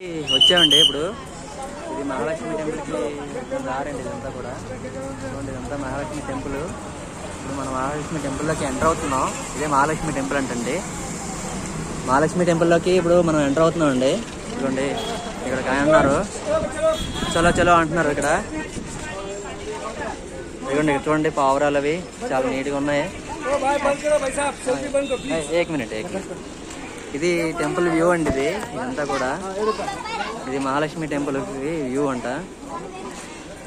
వచ్చామండి ఇప్పుడు. ఇది మహాలక్ష్మి టెంపుల్కి దారండి. ఇదంతా కూడా చూడండి, ఇదంతా మహాలక్ష్మి టెంపుల్. ఇప్పుడు మనం మహాలక్ష్మి టెంపుల్లోకి ఎంటర్ అవుతున్నాం. ఇదే మహాలక్ష్మి టెంపుల్ అంటండి. మహాలక్ష్మి టెంపుల్లోకి ఇప్పుడు మనం ఎంటర్ అవుతున్నాం అండి. చూడండి, ఇక్కడ ఉన్నారు, చలో చలో అంటున్నారు ఇక్కడ. ఇదిగోండి, ఇక్కడ చూడండి పావురాలు అవి చాలా నీట్గా ఉన్నాయి. ఏక్ మినిట్. ఇది టెంపుల్ వ్యూ అండి. ఇది ఇదంతా కూడా ఇది మహాలక్ష్మి టెంపుల్ వ్యూ అంట.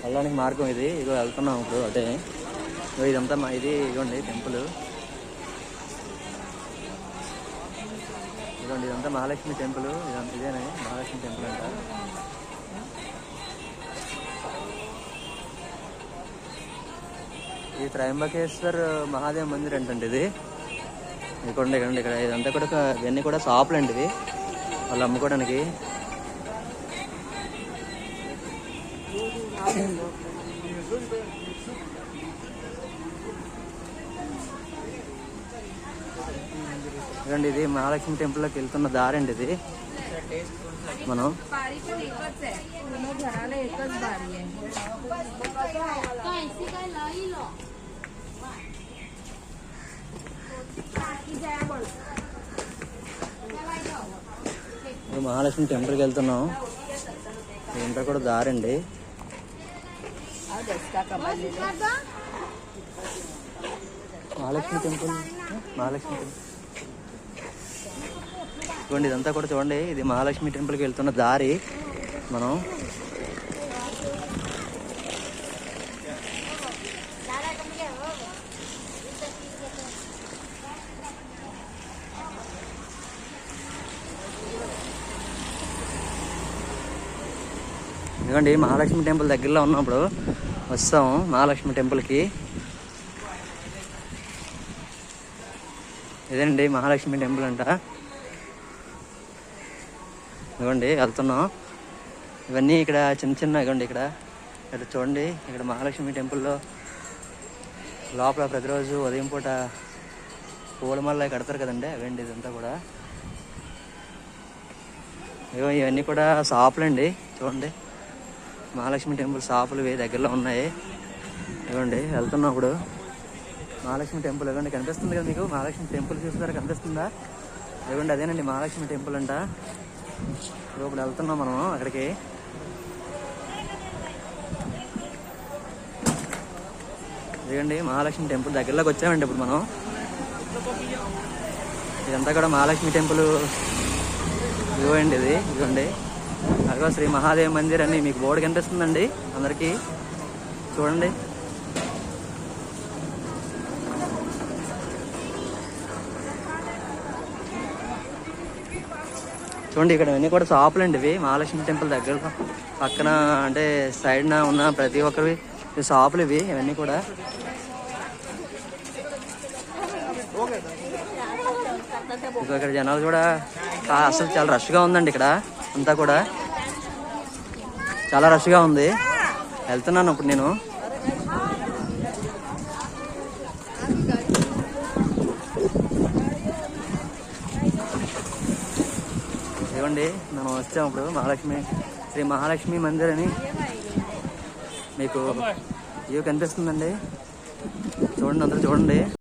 వెళ్ళడానికి మార్గం ఇది. ఇదిగో వెళ్తున్నాం ఇప్పుడు. అదే ఇదంతా ఇది ఇదిగోండి టెంపుల్. ఇదిగోండి, ఇదంతా మహాలక్ష్మి టెంపుల్. ఇదంతా ఇదేనే మహాలక్ష్మి టెంపుల్ అంట. ఇది త్రయంబకేశ్వర్ మహాదేవ్ మందిర్ అంటండి. ఇది ఇక్కడ ఇక్కడ ఇదంతా కూడా ఇవన్నీ కూడా షాపులు అండి. ఇవి వాళ్ళు అమ్ముకోవడానికి. ఇదండి, ఇది మహాలక్ష్మి టెంపుల్లోకి వెళ్తున్న దారి అండి. ఇది మనం మహాలక్ష్మి టెంపుల్కి వెళ్తున్నాం. ఇదంతా కూడా దారండి. మహాలక్ష్మి టెంపుల్ చూడండి, ఇదంతా కూడా చూడండి. ఇది మహాలక్ష్మి టెంపుల్కి వెళ్తున్న దారి. మనం ఇదిగోండి, మహాలక్ష్మి టెంపుల్ దగ్గరలో ఉన్నప్పుడు వస్తాము మహాలక్ష్మి టెంపుల్కి. ఇదేనండి మహాలక్ష్మి టెంపుల్ అంట. ఇదిగోండి వెళ్తున్నాం. ఇవన్నీ ఇక్కడ చిన్న చిన్న ఇదిగోండి ఇక్కడ చూడండి. ఇక్కడ మహాలక్ష్మి టెంపుల్లో లోపల ప్రతిరోజు ఉదయం పూట పూలమాల కడతారు కదండి, అవండి ఇదంతా కూడా. ఇవన్నీ కూడా షాపులు అండి. చూడండి, మహాలక్ష్మి టెంపుల్ షాపులు దగ్గరలో ఉన్నాయి. ఇవ్వండి వెళ్తున్నాం ఇప్పుడు మహాలక్ష్మి టెంపుల్. ఇవ్వండి కనిపిస్తుంది కదా మీకు, మహాలక్ష్మి టెంపుల్ చూస్తారా, కనిపిస్తుందా? ఇవ్వండి అదేనండి మహాలక్ష్మి టెంపుల్ అంట. ఇప్పుడు వెళ్తున్నాం మనం అక్కడికి. ఇదిగోండి మహాలక్ష్మి టెంపుల్ దగ్గరలోకి వచ్చామండి ఇప్పుడు మనం. ఇదంతా కూడా మహాలక్ష్మి టెంపుల్ వ్యూ అండి. ఇది ఇదిగోండి, అదిగో శ్రీ మహాదేవ్ మందిర్ అని మీకు బోర్డు కనిపిస్తుందండి అందరికీ. చూడండి, చూడండి ఇక్కడ అన్నీ కూడా షాపులు అండి. ఇవి మహాలక్ష్మి టెంపుల్ దగ్గర పక్కన అంటే సైడ్న ఉన్న ప్రతి ఒక్కరి షాపులు ఇవి. ఇవన్నీ కూడా ఇక్కడ జనాలు కూడా అసలు చాలా రష్గా ఉందండి. ఇక్కడ అంతా కూడా చాలా రష్గా ఉంది. వెళ్తున్నాను ఇప్పుడు నేను. ఇవ్వండి మనం వచ్చాము ఇప్పుడు శ్రీ మహాలక్ష్మి మందిర్ అని మీకు వ్యూ కనిపిస్తుందండి. చూడండి, అందరూ చూడండి.